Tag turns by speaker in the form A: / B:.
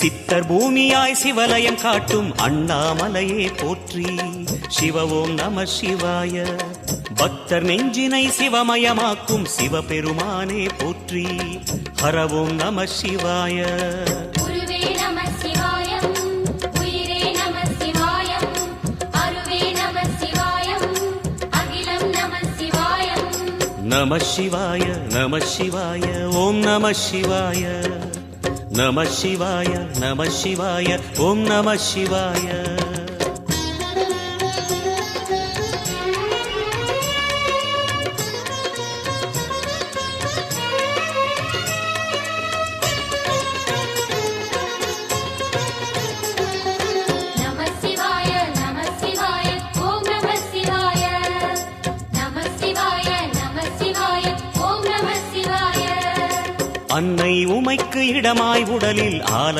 A: சித்தர் பூமியாய் சிவலயம் காட்டும் அண்ணாமலையே போற்றி. சிவ ஓம் நம சிவாய. பக்தர் நெஞ்சினை சிவமயமாக்கும் சிவபெருமானே போற்றி. ஹர ஓம் நம சிவாய. நம சிவாய நம சிவாய ஓம் நம சிவாய. நம சிவாய நம சிவாய ஓம் நம சிவாய. அன்னை உமைக்கு இடமாய் உடலில் ஆல